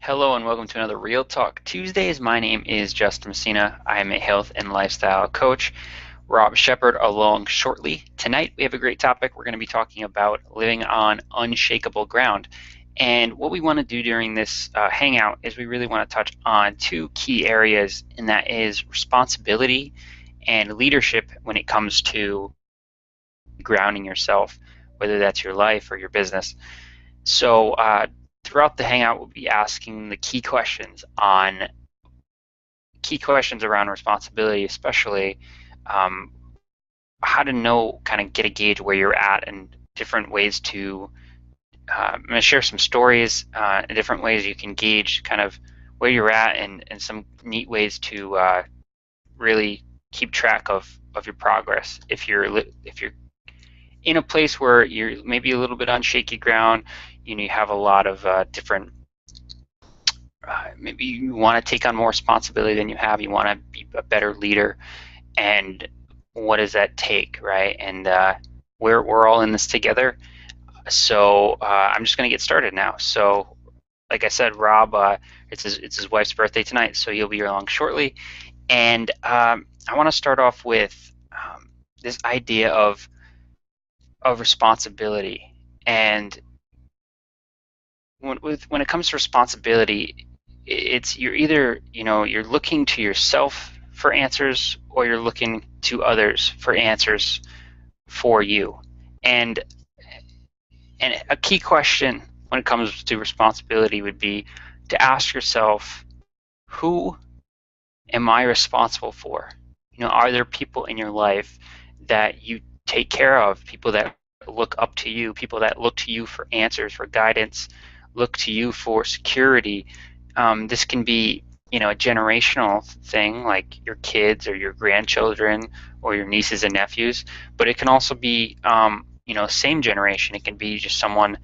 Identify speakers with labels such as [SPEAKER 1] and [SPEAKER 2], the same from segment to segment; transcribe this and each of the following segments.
[SPEAKER 1] Hello and welcome to another Real Talk Tuesdays. My name is Justin Messina. I am a health and lifestyle coach. Rob Shepard along shortly. Tonight we have a great topic. We're going to be talking about living on unshakable ground. And what we want to do during this hangout is we really want to touch on two key areas, and that is responsibility and leadership when it comes to grounding yourself, whether that's your life or your business. So throughout the hangout, we'll be asking the key questions around responsibility, especially how to know, kind of get a gauge where you're at and different ways to. I'm going to share some stories and different ways you can gauge kind of where you're at and some neat ways to really keep track of your progress. If you're in a place where you're maybe a little bit on shaky ground, you have a lot of different maybe you want to take on more responsibility than you have. You want to be a better leader, and what does that take, right? And we're all in this together. So I'm just going to get started now. So, like I said, Rob, it's his wife's birthday tonight, so he'll be along shortly. And I want to start off with this idea of responsibility. And when it comes to responsibility, you're either you're looking to yourself for answers, or you're looking to others for answers for you. And a key question when it comes to responsibility would be to ask yourself, who am I responsible for? Are there people in your life that you take care of, people that look up to you, people that look to you for answers, for guidance, look to you for security? This can be, a generational thing, like your kids or your grandchildren or your nieces and nephews, but it can also be, same generation. It can be just someone,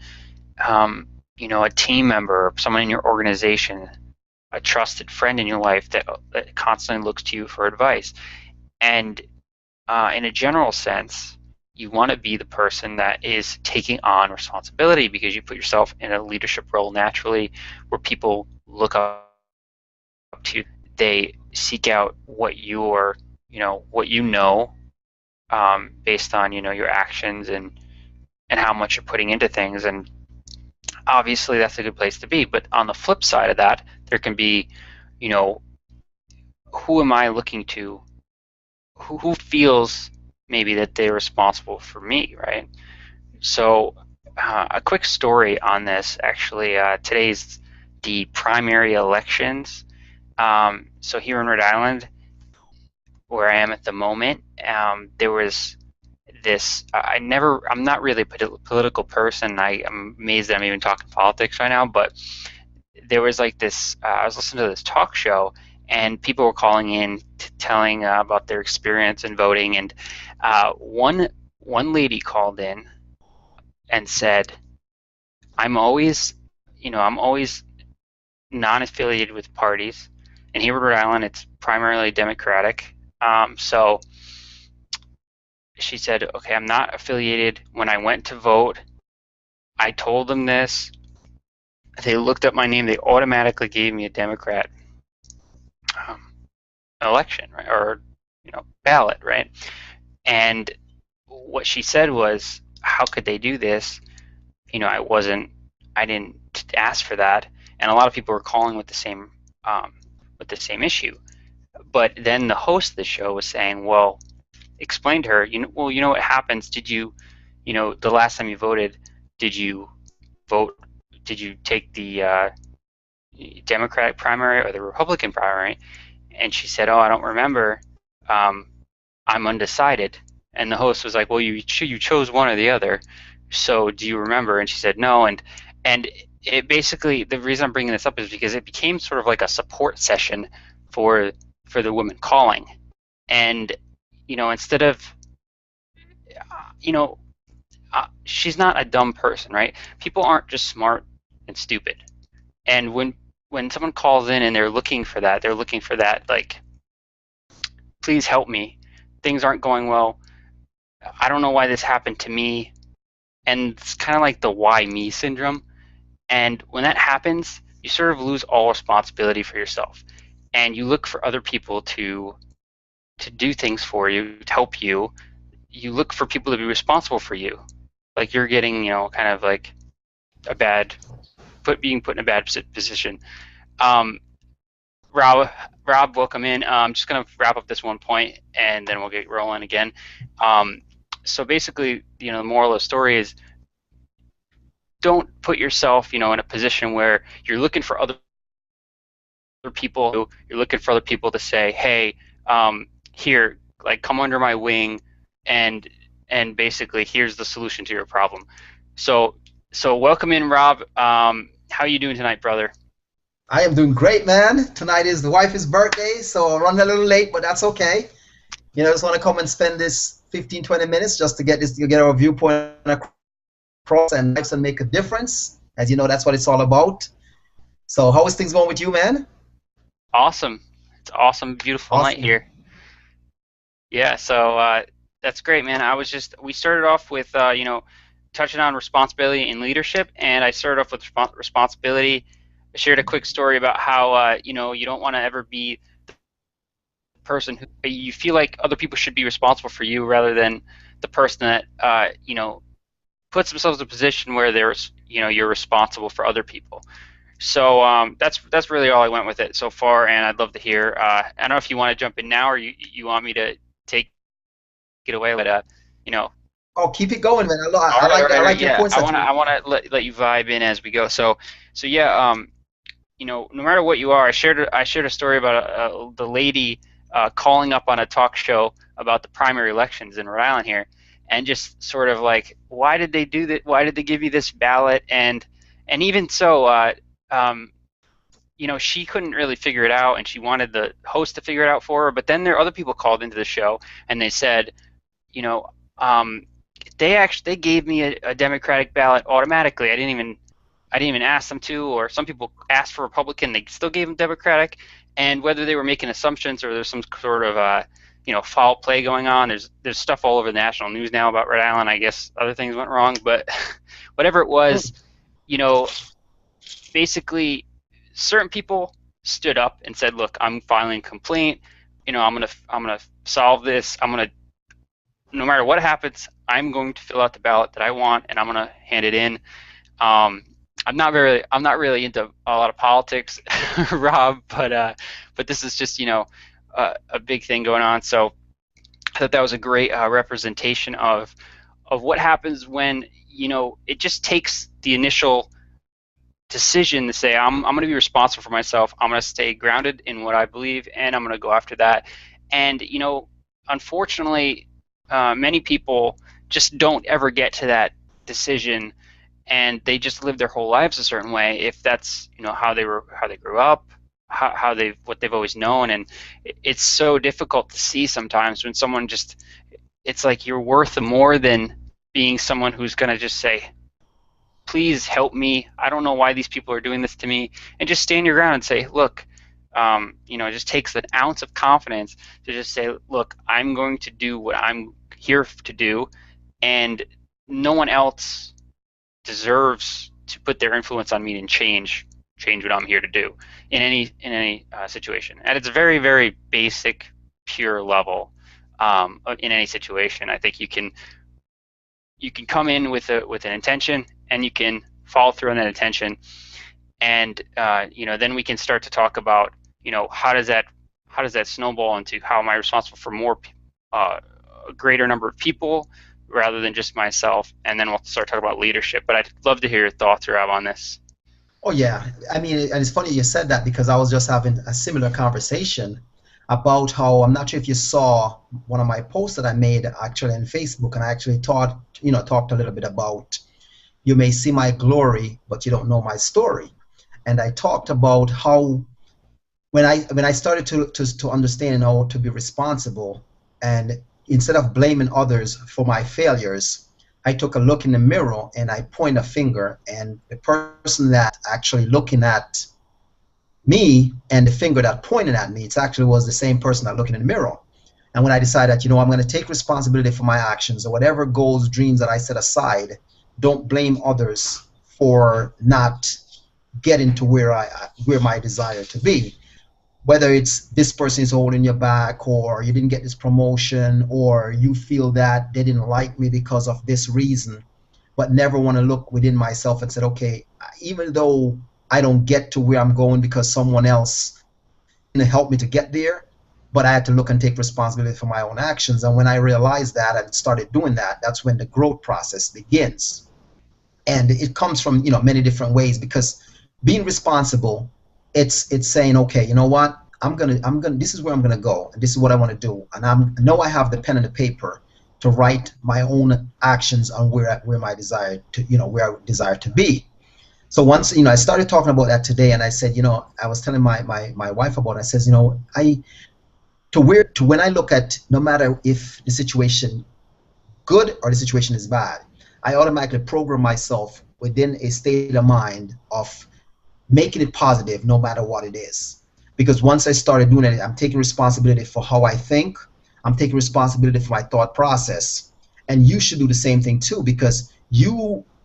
[SPEAKER 1] a team member, someone in your organization, a trusted friend in your life that constantly looks to you for advice. And in a general sense, you want to be the person that is taking on responsibility, because you put yourself in a leadership role naturally, where people look up to you. They seek out what based on your actions and how much you're putting into things. And obviously that's a good place to be. But on the flip side of that, there can be, who am I looking to? Who feels maybe that they're responsible for me, right? So a quick story on this. Actually, today's the primary elections. So here in Rhode Island, where I am at the moment, there was this. I'm not really a political person. I'm amazed that I'm even talking politics right now. But there was like this. I was listening to this talk show, and people were calling in telling about their experience in voting. And one lady called in and said, I'm always non-affiliated with parties, and here in Rhode Island it's primarily Democratic. So she said, okay, I'm not affiliated. When I went to vote, I told them this. They looked up my name. They automatically gave me a Democrat election, right, or ballot, right? And what she said was, how could they do this? I didn't ask for that. And a lot of people were calling with the same issue. But then the host of the show was saying, well, explain to her, what happens? Did you, the last time you voted, did you vote? Did you take the Democratic primary or the Republican primary? And she said, oh, I don't remember. I'm undecided. And the host was like, well, you chose one or the other. So do you remember? And she said, no. And it basically, the reason I'm bringing this up is because it became sort of like a support session for the woman calling. And, instead of, she's not a dumb person, right? People aren't just smart and stupid. And when someone calls in and they're looking for that, like, please help me. Things aren't going well. I don't know why this happened to me. And it's kind of like the why me syndrome. And when that happens, you sort of lose all responsibility for yourself, and you look for other people to do things for you, to help you. You look for people to be responsible for you. Like you're getting, kind of like a bad being put in a bad position. Um, Rob, Rob, welcome in. I'm just gonna wrap up this one point, and then we'll get rolling again. Um, so basically, the moral of the story is don't put yourself, in a position where you're looking for other people. You're looking for other people to say, "Hey, here, like, come under my wing, and basically, here's the solution to your problem." So, welcome in, Rob. How are you doing tonight, brother?
[SPEAKER 2] I am doing great, man. Tonight is the wife's birthday, so I'll run a little late, but that's okay. I just want to come and spend this 15, 20 minutes just to get our viewpoint across and lives and make a difference. As you know, that's what it's all about. So how is things going with you, man?
[SPEAKER 1] Awesome. It's awesome, beautiful night
[SPEAKER 2] Awesome.
[SPEAKER 1] here. Yeah, so that's great, man. We started off with, touching on responsibility and leadership, and I started off with responsibility. I shared a quick story about how, you don't want to ever be the person who you feel like other people should be responsible for you rather than the person that, puts themselves in a position where you're responsible for other people. So that's really all I went with it so far, and I'd love to hear. I don't know if you want to jump in now, or you want me to take it away, but you know,
[SPEAKER 2] Oh, keep it going, man.
[SPEAKER 1] all right, all right,
[SPEAKER 2] I
[SPEAKER 1] all right,
[SPEAKER 2] like your
[SPEAKER 1] yeah.
[SPEAKER 2] points
[SPEAKER 1] I
[SPEAKER 2] that
[SPEAKER 1] wanna
[SPEAKER 2] you.
[SPEAKER 1] I wanna let you vibe in as we go. So yeah, no matter what you are, I shared a story about the lady calling up on a talk show about the primary elections in Rhode Island here, and just sort of like, why did they do that? Why did they give you this ballot? And even so, um, she couldn't really figure it out, and she wanted the host to figure it out for her. But then there are other people called into the show, and they said, you know, um, they gave me a Democratic ballot automatically. I didn't even ask them to, or some people asked for Republican, they still gave them Democratic. And whether they were making assumptions or there's some sort of foul play going on, there's stuff all over the national news now about Rhode Island. I guess other things went wrong, but whatever it was, you know, basically certain people stood up and said, "Look, I'm filing a complaint. I'm gonna solve this. No matter what happens, I'm going to fill out the ballot that I want, and I'm gonna hand it in." Um, I'm not really into a lot of politics, Rob, but this is just a big thing going on. So I thought that was a great representation of what happens when it just takes the initial decision to say I'm going to be responsible for myself. I'm going to stay grounded in what I believe, and I'm going to go after that. And unfortunately, many people just don't ever get to that decision, and they just live their whole lives a certain way. If that's how they grew up, how they what they've always known, and it's so difficult to see sometimes when someone just it's like you're worth more than being someone who's going to just say, please help me. I don't know why these people are doing this to me, and just stand your ground and say, look, it just takes an ounce of confidence to just say, look, I'm going to do what I'm here to do, and no one else deserves to put their influence on me and change what I'm here to do in any situation. At its very very basic, pure level, in any situation, I think you can come in with an intention, and you can follow through on that intention, and then we can start to talk about how does that snowball into how am I responsible for a greater number of people rather than just myself, and then we'll start talking about leadership. But I'd love to hear your thoughts, Rob, on this.
[SPEAKER 2] Oh yeah, I mean, and it's funny you said that because I was just having a similar conversation about how I'm not sure if you saw one of my posts that I made actually on Facebook, and I actually talked a little bit about you may see my glory, but you don't know my story. And I talked about how when I started to understand how to be responsible, and instead of blaming others for my failures, I took a look in the mirror and I point a finger, and the person that actually looking at me and the finger that pointed at me, it actually was the same person that looking in the mirror. And when I decided that, I'm going to take responsibility for my actions or whatever goals, dreams that I set aside, don't blame others for not getting to where my desire to be. Whether it's this person is holding your back, or you didn't get this promotion, or you feel that they didn't like me because of this reason, but never want to look within myself and said, okay, even though I don't get to where I'm going because someone else didn't help me to get there, but I had to look and take responsibility for my own actions. And when I realized that and started doing that, that's when the growth process begins. And it comes from many different ways, because being responsible, it's saying, okay, you know what, I'm gonna this is where I'm gonna go, and this is what I want to do, and I know I have the pen and the paper to write my own actions on where my desire to where I desire to be. So once I started talking about that today, and I said, I was telling my wife about it. I says, I to when I look at, no matter if the situation good or the situation is bad, I automatically program myself within a state of mind of making it positive no matter what it is. Because once I started doing it, I'm taking responsibility for how I think, I'm taking responsibility for my thought process. And you should do the same thing too, because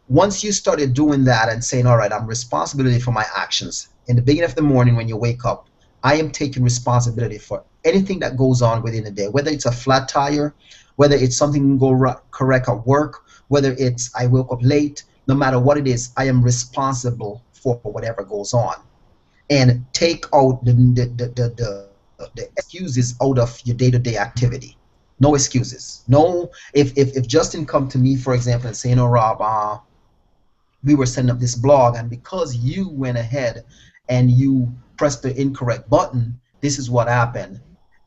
[SPEAKER 2] once you started doing that and saying, all right, I'm responsibility for my actions. In the beginning of the morning when you wake up, I am taking responsibility for anything that goes on within the day, whether it's a flat tire, whether it's something go correct at work, whether it's I woke up late, no matter what it is, I am responsible for whatever goes on. And take out the excuses out of your day-to-day activity. No excuses. No, if Justin come to me, for example, and say, Rob, we were setting up this blog, and because you went ahead and you pressed the incorrect button, this is what happened.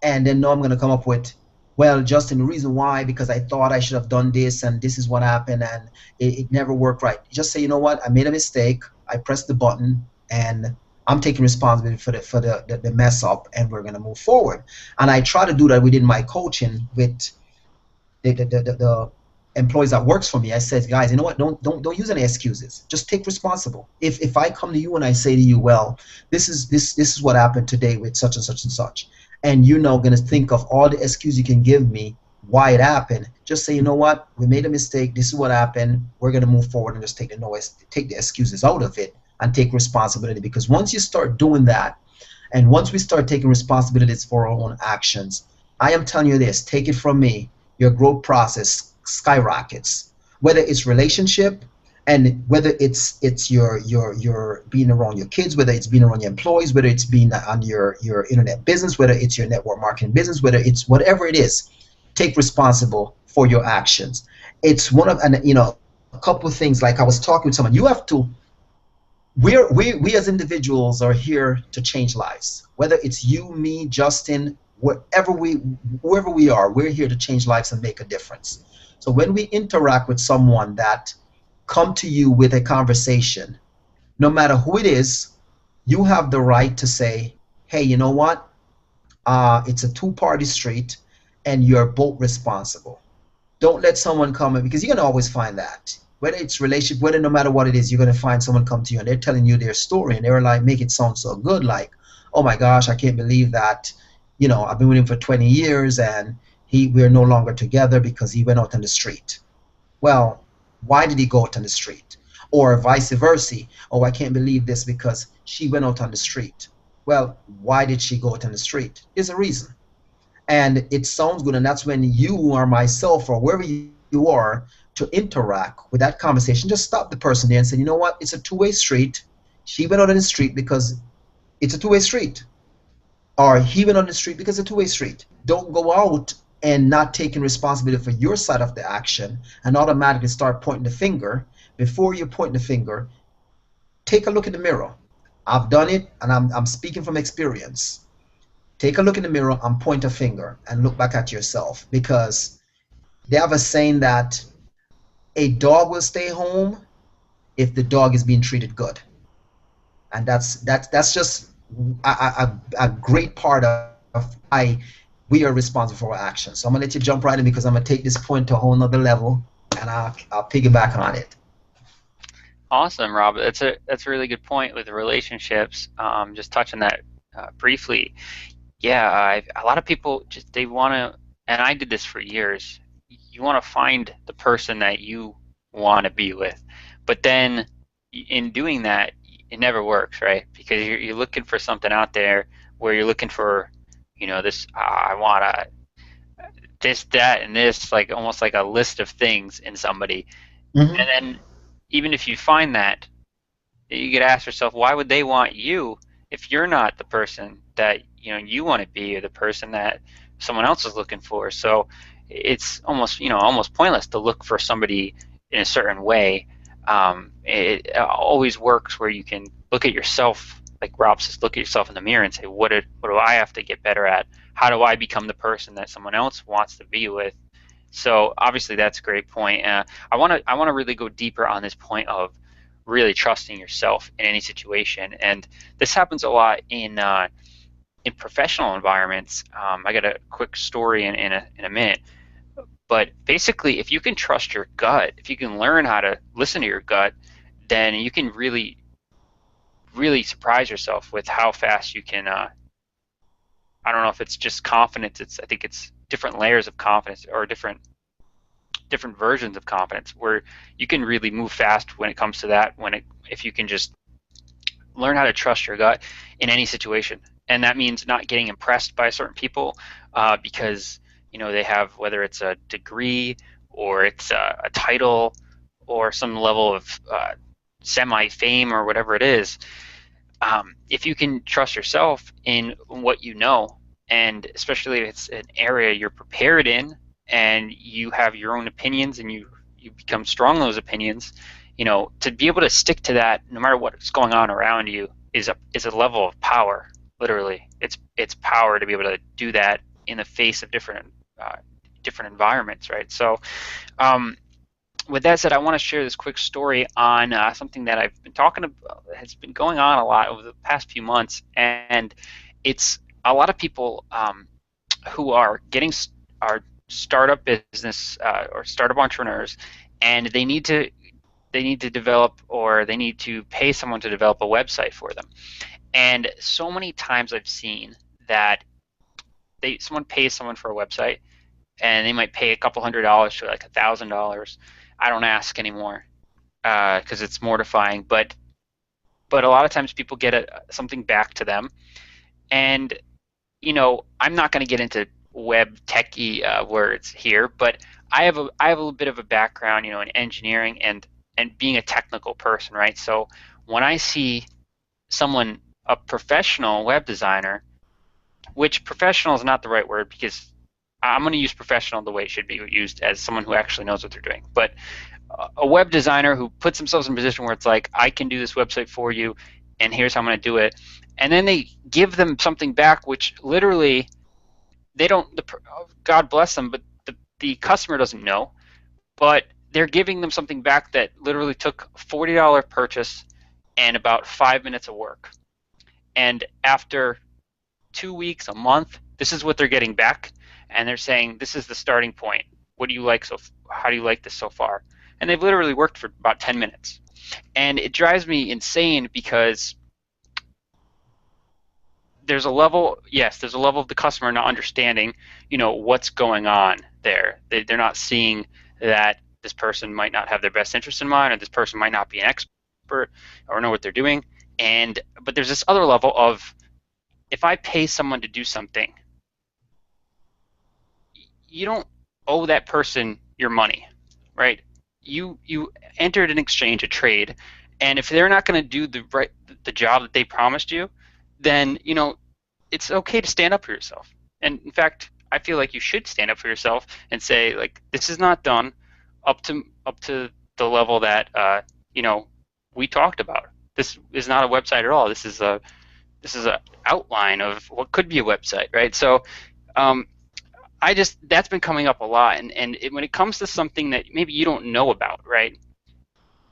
[SPEAKER 2] And then now I'm going to come up with, well, Justin, the reason why, because I thought I should have done this, and this is what happened, and it never worked right. Just say, you know what, I made a mistake, I pressed the button, and I'm taking responsibility for the mess up, and we're going to move forward. And I try to do that within my coaching with the employees that works for me. I said, guys, you know what, don't use any excuses, just take responsible. If I come to you and I say to you, well, this is what happened today with such and such and such, and you're now going to think of all the excuses you can give me why it happened, just say, you know what, we made a mistake, this is what happened, we're going to move forward, and just take the excuses out of it and take responsibility. Because once you start doing that, and once we start taking responsibilities for our own actions, I am telling you this, take it from me, your growth process skyrockets. Whether it's relationship, and whether it's your being around your kids, whether it's being around your employees, whether it's being on your internet business, whether it's your network marketing business, whether it's whatever it is, take responsible for your actions. It's one of, and a couple of things, like I was talking with someone, you have to, we as individuals are here to change lives. Whether it's you, me, Justin, wherever we are, we're here to change lives and make a difference. So when we interact with someone that come to you with a conversation, no matter who it is, you have the right to say, hey, you know what? It's a two-party street, and you're both responsible. Don't let someone come in, because you're gonna always find that. Whether it's relationship, whether no matter what it is, you're gonna find someone come to you and they're telling you their story, and they're like, make it sound so good, like, oh my gosh, I can't believe that, I've been with him for 20 years, and we're no longer together because he went out on the street. Well, why did he go out on the street? Or vice versa. Oh, I can't believe this because she went out on the street. Well, why did she go out on the street? There's a reason. And it sounds good, and that's when you or myself or wherever you are to interact with that conversation, just stop the person there and say, you know what, it's a two-way street. She went out on the street because it's a two-way street, or he went on the street because it's a two-way street. Don't go out and not taking responsibility for your side of the action and automatically start pointing the finger. Before you point the finger, take a look in the mirror. I've done it, and I'm speaking from experience. Take a look in the mirror and point a finger and look back at yourself, because they have a saying that a dog will stay home if the dog is being treated good. And that's just a great part of why we are responsible for our actions. So I'm gonna let you jump right in, because I'm gonna take this point to a whole nother level, and I'll piggyback on it.
[SPEAKER 1] Awesome, Rob. That's a really good point with the relationships. Just touching that briefly. Yeah, a lot of people just they want to, and I did this for years. You want to find the person that you want to be with, but then in doing that, it never works, right? Because you're looking for something out there where you're looking for, this, I want a this, that, and this, like almost like a list of things in somebody. And
[SPEAKER 2] Hmm.
[SPEAKER 1] then even if you find that, you could ask yourself, why would they want you if you're not the person that you want to be, or the person that someone else is looking for? So it's almost almost pointless to look for somebody in a certain way. It always works where you can look at yourself, like Rob says, look at yourself in the mirror and say, what do I have to get better at? How do I become the person that someone else wants to be with? So obviously that's a great point. I want to really go deeper on this point of really trusting yourself in any situation, and this happens a lot in professional environments. I got a quick story in a minute, but basically, if you can trust your gut, if you can learn how to listen to your gut, then you can really surprise yourself with how fast you can. I don't know if it's just confidence. I think it's different layers of confidence, or different versions of confidence, where you can really move fast when it comes to that, if you can just learn how to trust your gut in any situation. And that means not getting impressed by certain people, because they have, whether it's a degree, or it's a title, or some level of semi fame, or whatever it is. If you can trust yourself in what you know, and especially if it's an area you're prepared in, and you have your own opinions, and you become strong in those opinions, to be able to stick to that no matter what's going on around you is a level of power. Literally, it's power to be able to do that in the face of different environments, right? So, um, with that said, I want to share this quick story on something that I've been talking about, has been going on a lot over the past few months, and it's a lot of people who are startup business, or startup entrepreneurs, and they need to develop, or they need to pay someone to develop a website for them. And so many times I've seen that someone pays someone for a website, and they might pay a couple $100s to like $1,000. I don't ask anymore, because it's mortifying. But a lot of times people get something back to them, and I'm not going to get into web techie words here, but I have a little bit of a background, in engineering, and being a technical person, right? So when I see someone, a professional web designer, which professional is not the right word, because I'm going to use professional the way it should be used, as someone who actually knows what they're doing. But a web designer who puts themselves in a position where it's like, I can do this website for you, and here's how I'm going to do it. And then they give them something back, which literally they don't, God bless them, but the customer doesn't know. But they're giving them something back that literally took a $40 purchase and about 5 minutes of work. And after 2 weeks, a month, this is what they're getting back. And they're saying, this is the starting point. What do you like? How do you like this so far? And they've literally worked for about 10 minutes. And it drives me insane, because there's a level of the customer not understanding, what's going on there. They're not seeing that this person might not have their best interest in mind, or this person might not be an expert or know what they're doing. But there's this other level of, if I pay someone to do something, you don't owe that person your money, right? You entered an exchange, a trade, and if they're not going to do the job that they promised you, then it's okay to stand up for yourself. And in fact, I feel like you should stand up for yourself and say, like, this is not done up to the level that we talked about. This is not a website at all. This is a outline of what could be a website, right? So, um, that's been coming up a lot, and when it comes to something that maybe you don't know about, right?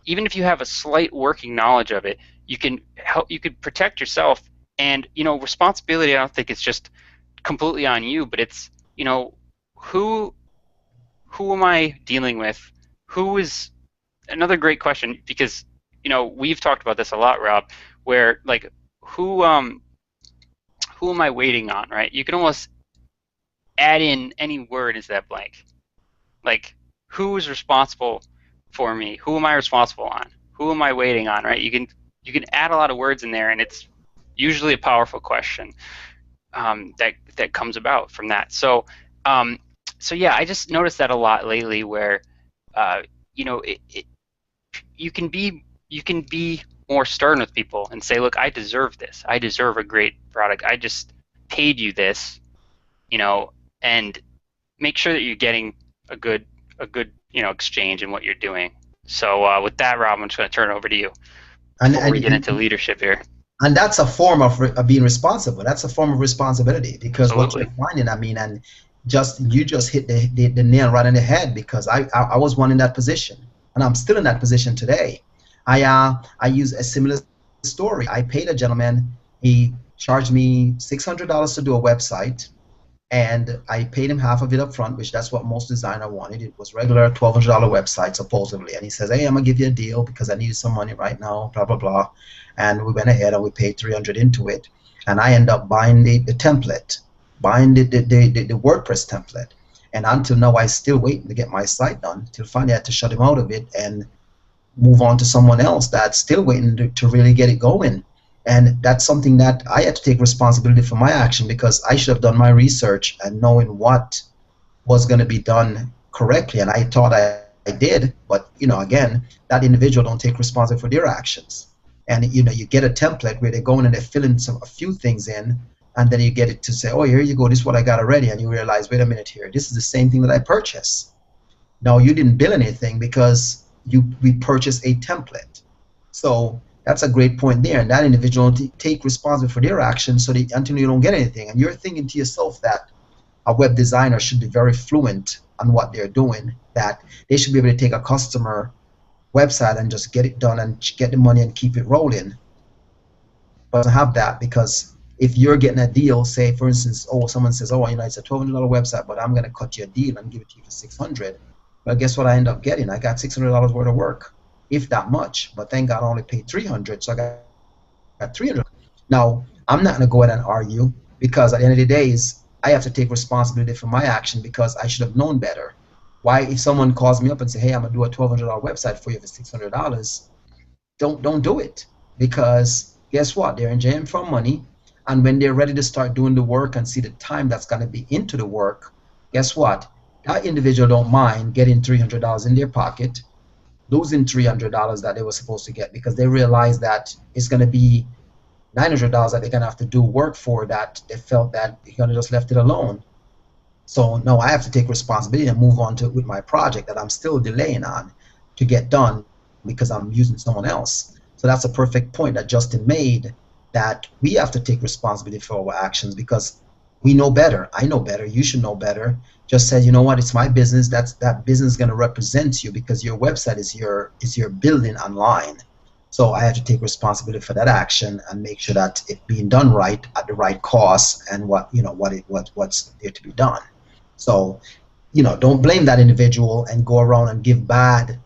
[SPEAKER 1] Even if you have a slight working knowledge of it, you could protect yourself. And responsibility, I don't think it's just completely on you, but it's, who who am I dealing with? Who is Another great question, because we've talked about this a lot, Rob, where, like, who um who am I waiting on, right? You can almost add in any word into that blank. Like, who is responsible for me? Who am I responsible on? Who am I waiting on, right? You can you can add a lot of words in there, and it's usually a powerful question that comes about from that. Um, so yeah, I just noticed that a lot lately, where uh, you know you can be more stern with people and say, look, I deserve this. I deserve a great product. I just paid you this, you know, and make sure that you're getting a good exchange in what you're doing. So with that, Rob, I'm just going to turn it over to you
[SPEAKER 2] And
[SPEAKER 1] before
[SPEAKER 2] and
[SPEAKER 1] we get into leadership here.
[SPEAKER 2] and that's a form of being responsible. That's a form of responsibility because what you're
[SPEAKER 1] Absolutely.
[SPEAKER 2] finding, I mean, and just you just hit the nail right on the head because I was one in that position and I'm still in that position today. I use a similar story. I paid a gentleman. He charged me $600 to do a website, and I paid him half of it up front, which that's what most designer wanted. It was regular $1,200 website supposedly, and he says, "Hey, I'm gonna give you a deal because I needed some money right now." Blah blah blah, and we went ahead and we paid 300 into it, and I end up buying the template, buying the WordPress template, and until now I still waiting to get my site done. Till finally I had to shut him out of it and move on to someone else that's still waiting to really get it going. And that's something that I had to take responsibility for my action because I should have done my research and knowing what was going to be done correctly. And I thought I did, but again, that individual don't take responsibility for their actions. And you get a template where they go in and they fill in a few things in, and then you get it to say, oh, here you go, this is what I got already, and you realize, wait a minute here, this is the same thing that I purchased. No, you didn't bill anything because we purchased a template. So that's a great point there. And that individual take responsibility for their actions so that until you don't get anything. And you're thinking to yourself that a web designer should be very fluent on what they're doing, that they should be able to take a customer website and just get it done and get the money and keep it rolling. But to have that, because if you're getting a deal, say for instance, oh, someone says, oh, it's a $1,200 website, but I'm going to cut you a deal and give it to you for 600. Well, guess what I end up getting? I got $600 worth of work, if that much. But thank God I only paid 300, so I got 300. Now I'm not going to go ahead and argue because at the end of the day, I have to take responsibility for my action because I should have known better. Why, if someone calls me up and say, hey, I'm gonna do a $1,200 website for you for $600, don't do it because guess what? They're enjoying from money, and when they're ready to start doing the work and see the time that's going to be into the work, guess what? That individual don't mind getting $300 in their pocket, losing $300 that they were supposed to get because they realize that it's going to be $900 that they're going to have to do work for that they felt that they could have just left it alone. So no, I have to take responsibility and move on to with my project that I'm still delaying on to get done because I'm using someone else. So that's a perfect point that Justin made, that we have to take responsibility for our actions because we know better. I know better. You should know better. Just said, you know what? It's my business. That business is going to represent you because your website is your building online. So I have to take responsibility for that action and make sure that it's being done right at the right cost and what's there to be done. So, don't blame that individual and go around and give bad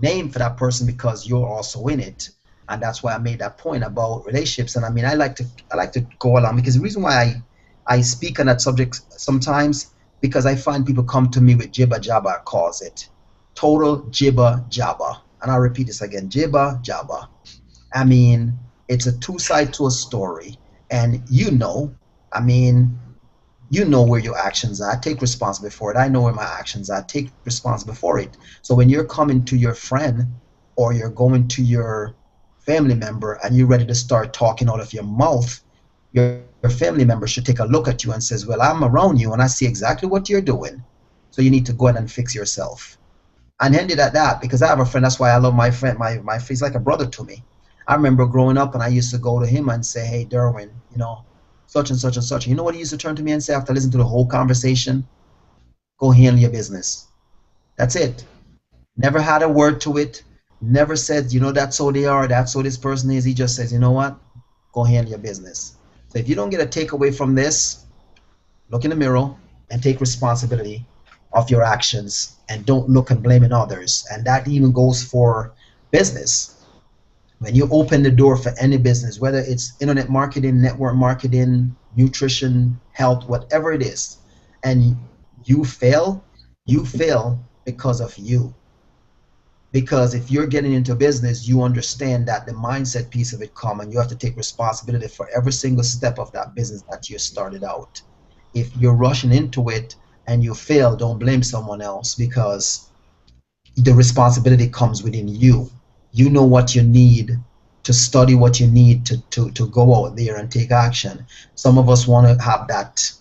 [SPEAKER 2] name for that person because you're also in it. And that's why I made that point about relationships. And I mean, I like to go along because the reason why I speak on that subject sometimes because I find people come to me with jibber jabber, calls it total jibber jabber. And I'll repeat this again, jibber jabber. I mean, it's a two side to a story, and I mean, where your actions are. Take responsibility for it. I know where my actions are. Take responsibility for it. So when you're coming to your friend or you're going to your family member and you're ready to start talking out of your mouth, your family member should take a look at you and says, well, I'm around you and I see exactly what you're doing. So you need to go ahead and fix yourself. And end it at that because I have a friend. That's why I love my friend. My friend is like a brother to me. I remember growing up and I used to go to him and say, hey, Derwin, such and such and such. You know what he used to turn to me and say after listening to the whole conversation? Go handle your business. That's it. Never had a word to it. Never said, that's how they are. That's how this person is. He just says, you know what? Go handle your business. So if you don't get a takeaway from this, look in the mirror and take responsibility of your actions and don't look and blaming others. And that even goes for business. When you open the door for any business, whether it's internet marketing, network marketing, nutrition, health, whatever it is, and you fail because of you. Because if you're getting into business, you understand that the mindset piece of it come, and you have to take responsibility for every single step of that business that you started out. If you're rushing into it and you fail, don't blame someone else, because the responsibility comes within you. You know what you need to study, what you need to go out there and take action. Some of us want to have that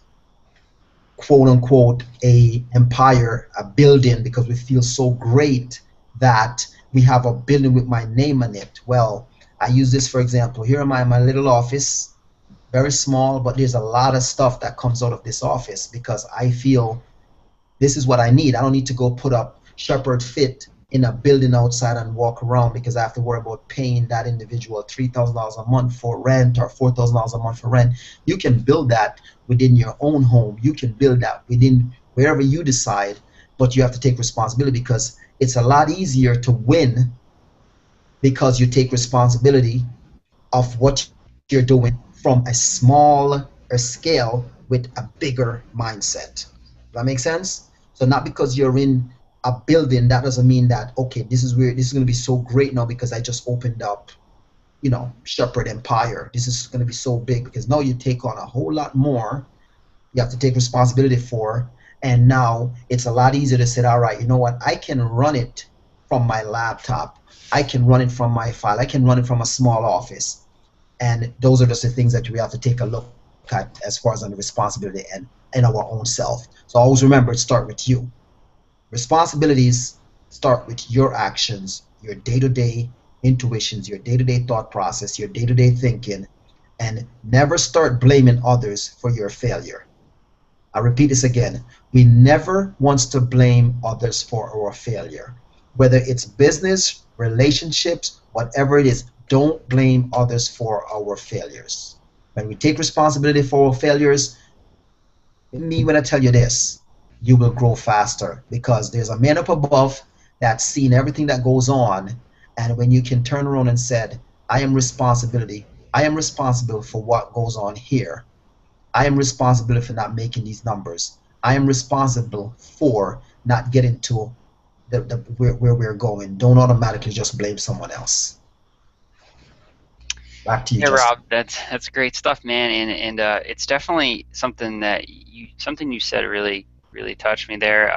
[SPEAKER 2] quote unquote a empire, a building, because we feel so great that we have a building with my name on it. Well, I use this for example. Here am I in my little office, very small, but there's a lot of stuff that comes out of this office because I feel this is what I need. I don't need to go put up Shepherd Fit in a building outside and walk around because I have to worry about paying that individual $3,000 a month for rent or $4,000 a month for rent. You can build that within your own home. You can build that within wherever you decide, but you have to take responsibility because it's a lot easier to win because you take responsibility of what you're doing from a smaller scale with a bigger mindset. Does that make sense? So not because you're in a building, that doesn't mean that okay, this is where this is going to be so great now because I just opened up, Shepherd Empire. This is going to be so big because now you take on a whole lot more. You have to take responsibility for, and now it's a lot easier to say, all right, you know what? I can run it from my laptop. I can run it from my file. I can run it from a small office, and those are just the things that we have to take a look at as far as on the responsibility and our own self. So always remember, it start with you. Responsibilities start with your actions, your day-to-day intuitions, your day-to-day thought process, your day-to-day thinking, and never start blaming others for your failure. I repeat this again. We never wants to blame others for our failure. Whether it's business, relationships, whatever it is, don't blame others for our failures. When we take responsibility for our failures, me when I tell you this, you will grow faster because there's a man up above that's seen everything that goes on. And when you can turn around and said, I am responsible for what goes on here. I am responsible for not making these numbers. I am responsible for not getting to where we're going. Don't automatically just blame someone else. Back to you,
[SPEAKER 1] Yeah,
[SPEAKER 2] Justin.
[SPEAKER 1] Rob, that's great stuff, man, and it's definitely something you said really touched me there.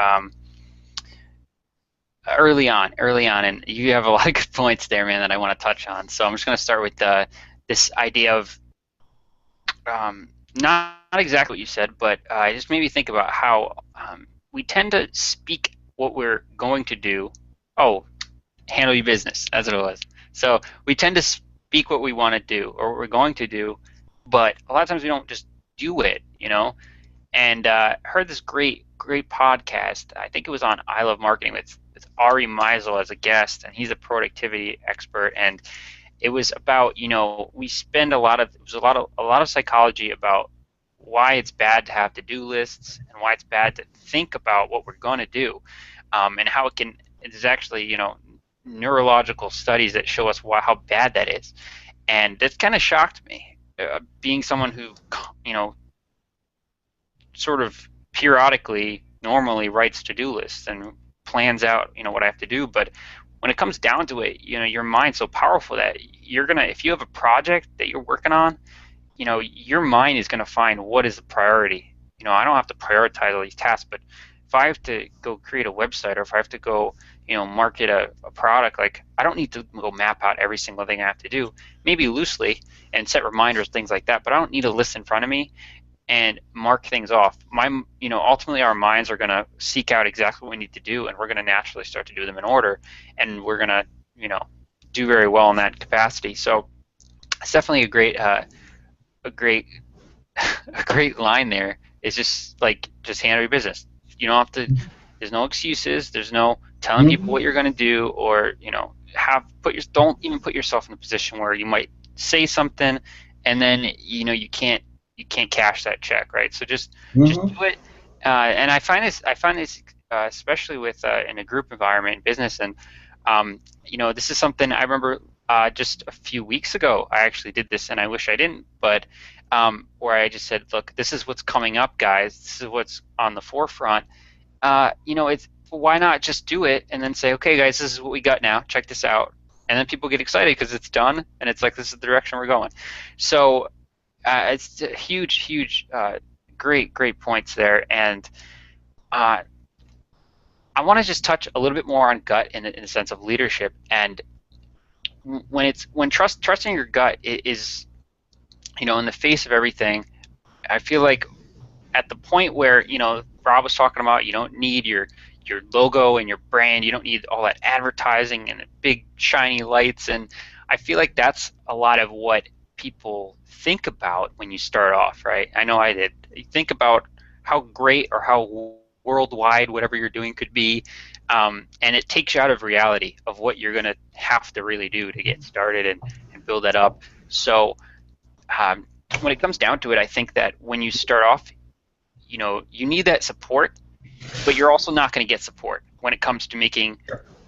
[SPEAKER 1] Early on, and you have a lot of good points there, man, that I want to touch on. So I'm just going to start with this idea of not exactly what you said, but it just made me think about how we tend to speak what we're going to do. Oh, handle your business. That's what it was. So we tend to speak what we want to do or what we're going to do, but a lot of times we don't just do it, you know. And heard this great podcast. I think it was on I Love Marketing with Ari Meisel as a guest, and he's a productivity expert. And it was about, we spend a lot of psychology about why it's bad to have to-do lists and why it's bad to think about what we're going to do, and how there's actually, neurological studies that show us how bad that is. And that kind of shocked me, being someone who, you know, sort of periodically normally writes to-do lists and plans out, what I have to do. But when it comes down to it, your mind's so powerful that if you have a project that you're working on, your mind is going to find what is the priority. I don't have to prioritize all these tasks, but if I have to go create a website, or if I have to go, market a product, like, I don't need to go map out every single thing I have to do, maybe loosely, and set reminders, things like that, but I don't need a list in front of me and mark things off. Ultimately our minds are going to seek out exactly what we need to do, and we're going to naturally start to do them in order, and we're going to, do very well in that capacity. So it's definitely a great a great line there. Is just like, just handle your business. You don't have to. There's no excuses. There's no telling people what
[SPEAKER 2] Mhm.
[SPEAKER 1] you're going to do, or don't even put yourself in a position where you might say something, and then you can't cash that check, right? So just
[SPEAKER 2] Mhm.
[SPEAKER 1] do it. And I find this especially with in a group environment in business, and this is something I remember just a few weeks ago. I actually did this, and I wish I didn't, but where I just said, look, this is what's coming up, guys. This is what's on the forefront. It's why not just do it and then say, okay, guys, this is what we got now. Check this out. And then people get excited because it's done and it's like, this is the direction we're going. So it's a huge, huge, great, great points there. And uh, I want to just touch a little bit more on gut in the sense of leadership. And when trusting your gut is, in the face of everything, I feel like at the point where Rob was talking about, you don't need your logo and your brand, you don't need all that advertising and the big shiny lights, and I feel like that's a lot of what people think about when you start off, right? I know I did. You think about how great or how worldwide whatever you're doing could be, and it takes you out of reality of what you're going to have to really do to get started and build that up. So um, when it comes down to it, I think that when you start off, you need that support, but you're also not going to get support when it comes to making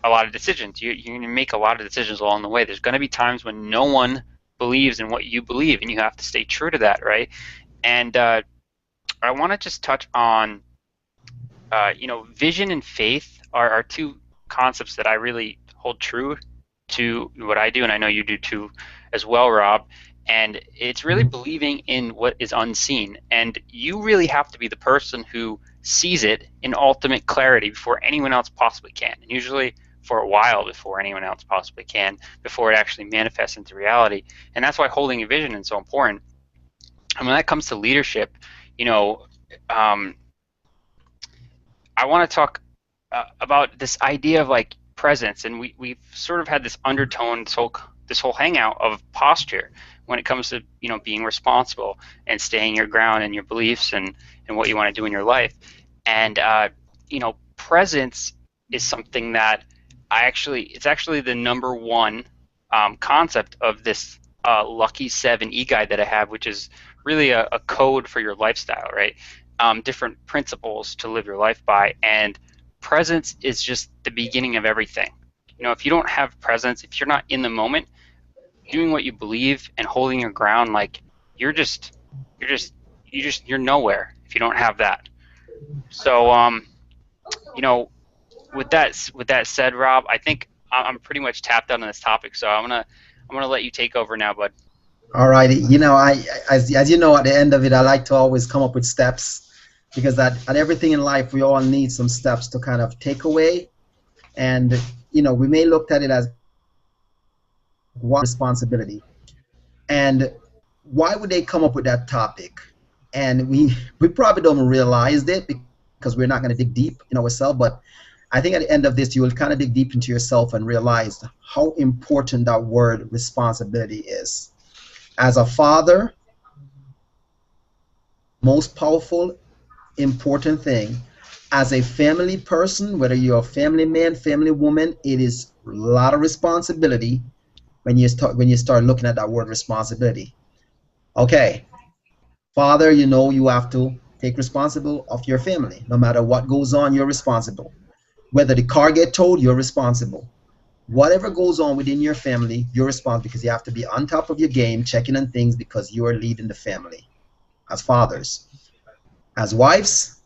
[SPEAKER 1] a lot of decisions. You're going to make a lot of decisions along the way. There's going to be times when no one believes in what you believe, and you have to stay true to that, right? And I want to just touch on, vision and faith are two concepts that I really hold true to what I do, and I know you do too as well, Rob. And it's really believing in what is unseen. And you really have to be the person who sees it in ultimate clarity before anyone else possibly can. And usually for a while before anyone else possibly can, before it actually manifests into reality. And that's why holding a vision is so important. And when that comes to leadership, um, I want to talk about this idea of like presence, and we've sort of had this undertone this whole hangout of posture when it comes to being responsible and staying your ground and your beliefs and what you want to do in your life. And presence is something that it's actually the number one concept of this Lucky 7 e-guide that I have, which is really a code for your lifestyle, right? Different principles to live your life by, and presence is just the beginning of everything. If you don't have presence, if you're not in the moment doing what you believe and holding your ground, like you're nowhere if you don't have that. So you know with that said, Rob, I think I'm pretty much tapped out on this topic, so I'm gonna let you take over now, bud.
[SPEAKER 2] All right. As you know, at the end of it, I like to always come up with steps because at everything in life, we all need some steps to kind of take away. And, we may look at it as one responsibility. And why would they come up with that topic? And we probably don't realize it because we're not going to dig deep in ourselves. But I think at the end of this, you will kind of dig deep into yourself and realize how important that word responsibility is. As a father, most powerful, important thing. As a family person, whether you're a family man, family woman, it is a lot of responsibility when you start looking at that word responsibility. Okay, father, you have to take responsible of your family. No matter what goes on, you're responsible. Whether the car get towed, you're responsible. Whatever goes on within your family, you're responsible because you have to be on top of your game, checking on things because you are leading the family. As fathers, as wives,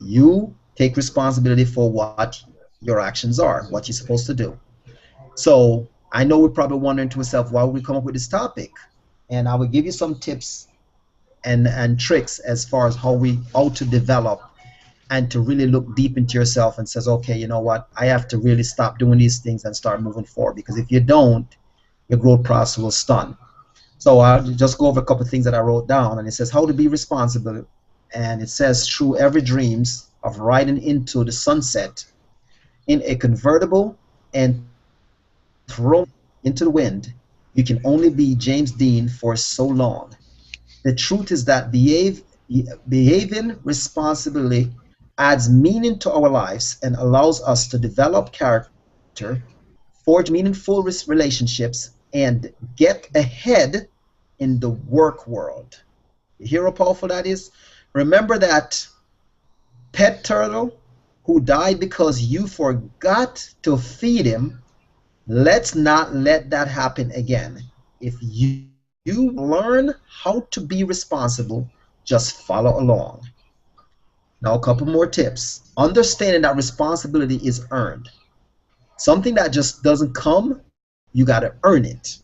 [SPEAKER 2] you take responsibility for what your actions are, what you're supposed to do. So I know we're probably wondering to yourself, why would we come up with this topic? And I will give you some tips and tricks as far as how to develop and to really look deep into yourself and says, okay, you know what, I have to really stop doing these things and start moving forward, because if you don't, your growth process will stun. So I'll just go over a couple of things that I wrote down, and it says how to be responsible, and it says through every dreams of riding into the sunset in a convertible and thrown into the wind, you can only be James Dean for so long. The truth is that behaving responsibly adds meaning to our lives and allows us to develop character, forge meaningful relationships, and get ahead in the work world. You hear how powerful that is? Remember that pet turtle who died because you forgot to feed him. Let's not let that happen again. If you learn how to be responsible, just follow along. Now, a couple more tips. Understanding that responsibility is earned. Something that just doesn't come, you got to earn it.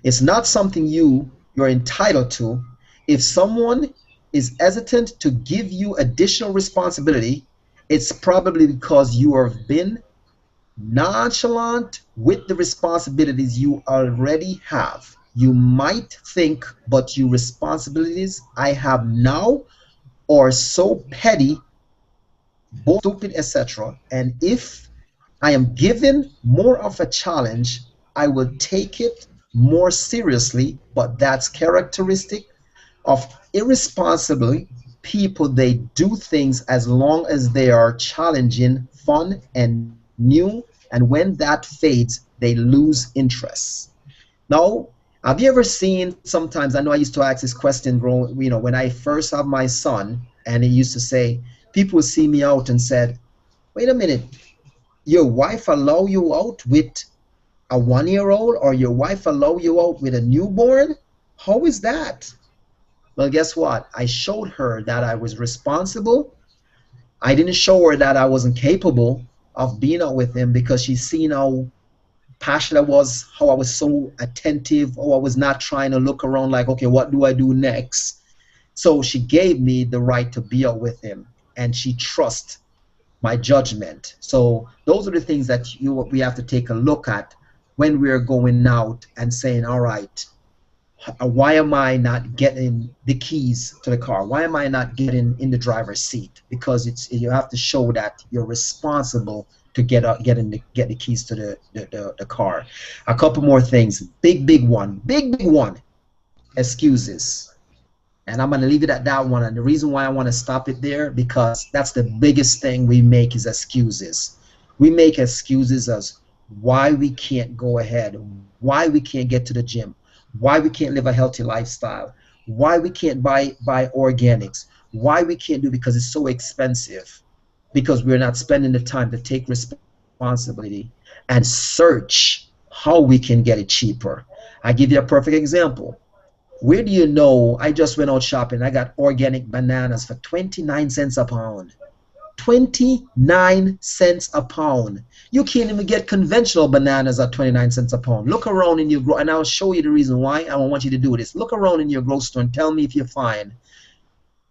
[SPEAKER 2] It's not something you're entitled to. If someone is hesitant to give you additional responsibility, it's probably because you have been nonchalant with the responsibilities you already have. You might think, but your responsibilities I have now are so petty, stupid, etc. And if I am given more of a challenge, I will take it more seriously. But that's characteristic of irresponsible people. They do things as long as they are challenging, fun, and new. And when that fades, they lose interest. Now, have you ever seen, sometimes, I know I used to ask this question growing, when I first had my son, and he used to say, people would see me out and said, wait a minute, your wife allow you out with a 1-year-old, or your wife allow you out with a newborn? How is that? Well, guess what? I showed her that I was responsible. I didn't show her that I wasn't capable of being out with him, because she's seen how passionate I was, how I was so attentive, how I was not trying to look around like, okay, what do I do next? So she gave me the right to be out with him, and she trusts my judgment. So those are the things that we have to take a look at when we're going out and saying, all right, why am I not getting the keys to the car? Why am I not getting in the driver's seat? Because you have to show that you're responsible to get the keys to the car. A couple more things. Big one. Excuses. And I'm going to leave it at that one. And the reason why I want to stop it there, because that's the biggest thing we make is excuses. We make excuses as why we can't go ahead, why we can't get to the gym, why we can't live a healthy lifestyle, why we can't buy organics, why we can't do, because it's so expensive, because we're not spending the time to take responsibility and search how we can get it cheaper. I give you a perfect example. Where do you know I just went out shopping? I got organic bananas for 29 cents a pound. 29 cents a pound. You can't even get conventional bananas at 29 cents a pound. Look around in your and I'll show you the reason why. I want you to do this. Look around in your grocery store and tell me if you find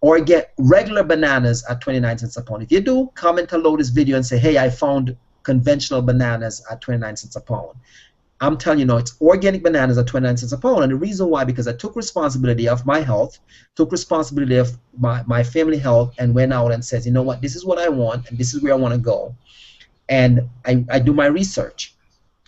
[SPEAKER 2] or get regular bananas at 29 cents a pound. If you do, comment below this video and say, hey, I found conventional bananas at 29 cents a pound. I'm telling you, no, it's organic bananas at 29 cents a pound. And the reason why, because I took responsibility of my health, took responsibility of my family health, and went out and says, you know what, this is what I want, and this is where I want to go. And I do my research.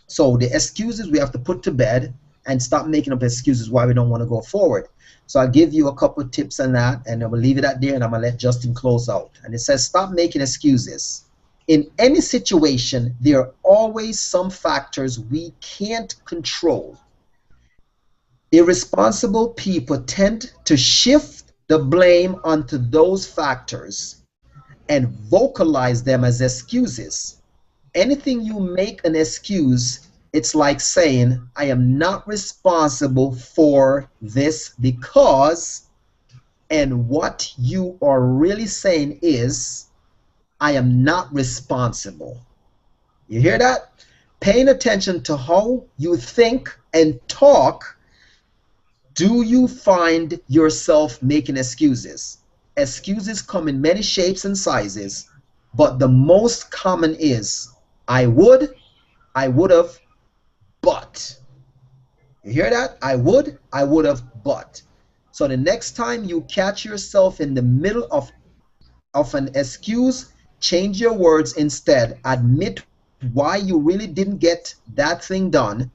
[SPEAKER 2] So the excuses we have to put to bed and stop making up excuses why we don't want to go forward. So I'll give you a couple of tips on that, and I will leave it at there, and I'm going to let Justin close out. And it says, stop making excuses. In any situation, there are always some factors we can't control. Irresponsible people tend to shift the blame onto those factors and vocalize them as excuses. Anything you make an excuse, it's like saying, I am not responsible for this because, and what you are really saying is, I am not responsible. You hear that? Paying attention to how you think and talk, do you find yourself making excuses? Excuses come in many shapes and sizes, but the most common is, I would have, but. You hear that? I would have, but. So the next time you catch yourself in the middle of an excuse, change your words instead. Admit why you really didn't get that thing done.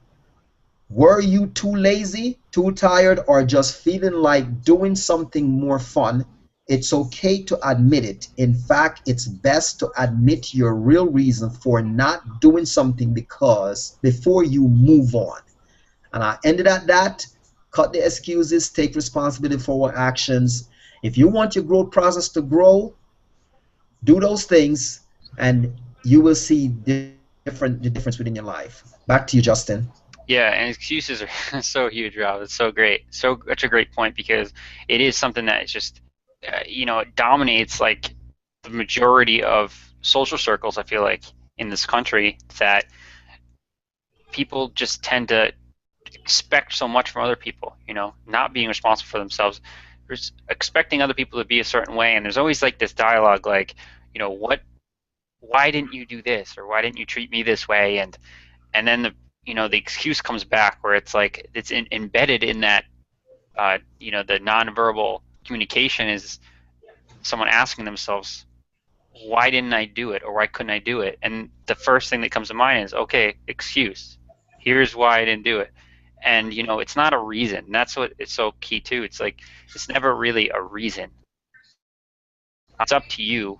[SPEAKER 2] Were you too lazy, too tired, or just feeling like doing something more fun? It's okay to admit it. In fact, it's best to admit your real reason for not doing something because before you move on. And I ended at that. Cut the excuses, take responsibility for our actions. If you want your growth process to grow, do those things, and you will see the difference within your life. Back to you, Justin.
[SPEAKER 1] Yeah, and excuses are so huge, Rob. It's so great. Such a great point because it is something that is just, it dominates like the majority of social circles, I feel like, in this country, that people just tend to expect so much from other people, not being responsible for themselves. There's expecting other people to be a certain way, and there's always like this dialogue, like, what, why didn't you do this, or why didn't you treat me this way, and then the excuse comes back, where it's like it's embedded in that, the nonverbal communication is someone asking themselves, why didn't I do it, or why couldn't I do it? And the first thing that comes to mind is, okay, excuse. Here's why I didn't do it. And it's not a reason. That's what it's so key too. It's like it's never really a reason. It's up to you,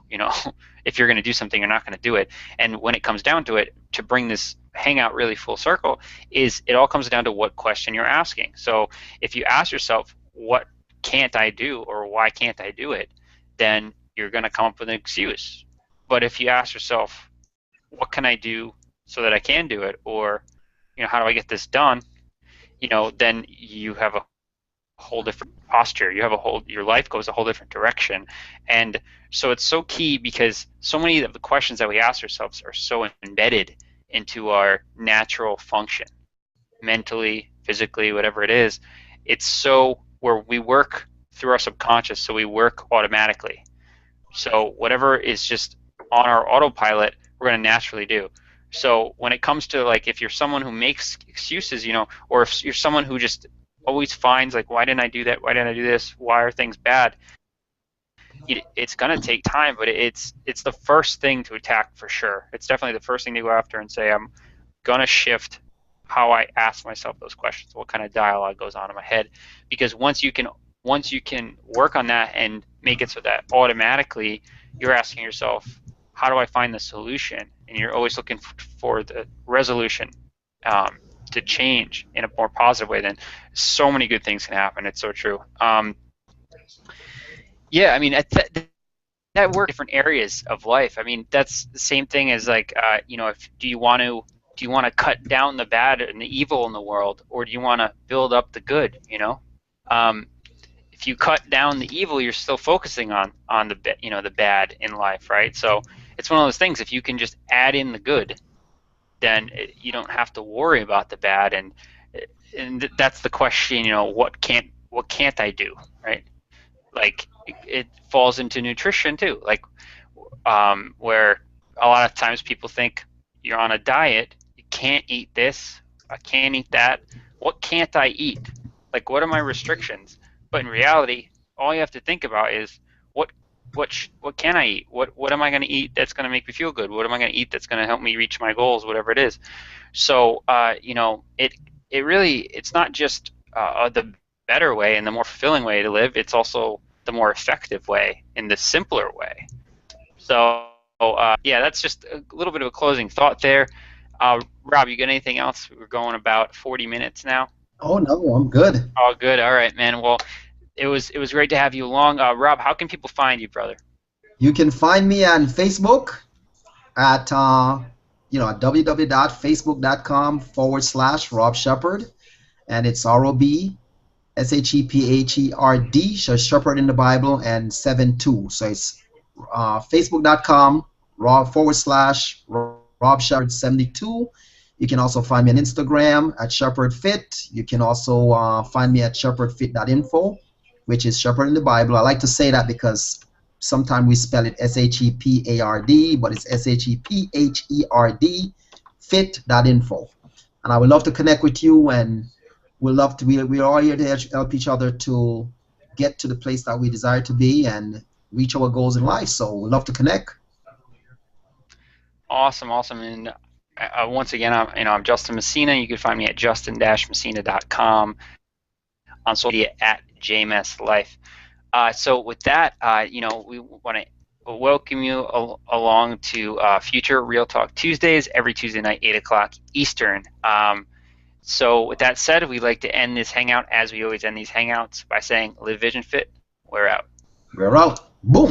[SPEAKER 1] if you're going to do something or not going to do it. And when it comes down to it, to bring this hangout really full circle, is it all comes down to what question you're asking. So if you ask yourself, what can't I do, or why can't I do it, then you're going to come up with an excuse. But if you ask yourself, what can I do so that I can do it, or how do I get this done, then you have a whole different posture. Your life goes a whole different direction. And so it's so key, because so many of the questions that we ask ourselves are so embedded into our natural function, mentally, physically, whatever it is. It's so where we work through our subconscious, so we work automatically. So whatever is just on our autopilot, we're going to naturally do. So when it comes to, like, if you're someone who makes excuses, or if you're someone who just always finds, like, why didn't I do that? Why didn't I do this? Why are things bad? It's going to take time, but it's the first thing to attack for sure. It's definitely the first thing to go after and say, I'm going to shift how I ask myself those questions, what kind of dialogue goes on in my head. Because once you can work on that and make it so that automatically you're asking yourself, how do I find the solution? And you're always looking for the resolution, to change in a more positive way, then so many good things can happen. It's so true. Yeah, I mean, that works in different areas of life. I mean, that's the same thing as, like, if do you want to cut down the bad and the evil in the world, or do you want to build up the good? Um, if you cut down the evil, you're still focusing on the bad in life, right? So it's one of those things. If you can just add in the good, then you don't have to worry about the bad. And that's the question. What can't I do, right? Like, it falls into nutrition too. Like, where a lot of times people think you're on a diet, you can't eat this, I can't eat that. What can't I eat? Like, what are my restrictions? But in reality, all you have to think about is what what can I eat? What am I going to eat that's going to make me feel good? What am I going to eat that's going to help me reach my goals, whatever it is? So it really, it's not just the better way and the more fulfilling way to live. It's also the more effective way and the simpler way. So yeah, that's just a little bit of a closing thought there. Rob, you got anything else? We're going about 40 minutes now.
[SPEAKER 2] Oh no, I'm good.
[SPEAKER 1] All good. All right, man. Well, it was great to have you along. Rob, how can people find you, brother?
[SPEAKER 2] You can find me on Facebook at www.facebook.com/Rob Shepherd, and it's ROBSHEPHERD, so Shepherd in the Bible, and 72. So it's facebook.com /Rob Shepherd 72. You can also find me on Instagram at Shepherd Fit. You can also find me at shepherdfit.info, which is Shepherd in the Bible. I like to say that because sometimes we spell it SHEPARD, but it's SHEPHERD, fit.info. And I would love to connect with you, and we're all here to help each other to get to the place that we desire to be and reach our goals in life. So we'd love to connect.
[SPEAKER 1] Awesome, awesome. And once again, I'm Justin Messina. You can find me at justin-messina.com, on social media at jmslife. So with that, we want to welcome you along to future Real Talk Tuesdays, every Tuesday night, 8 o'clock Eastern. So with that said, we'd like to end this hangout as we always end these hangouts by saying, live vision fit, we're out.
[SPEAKER 2] We're out. Boom.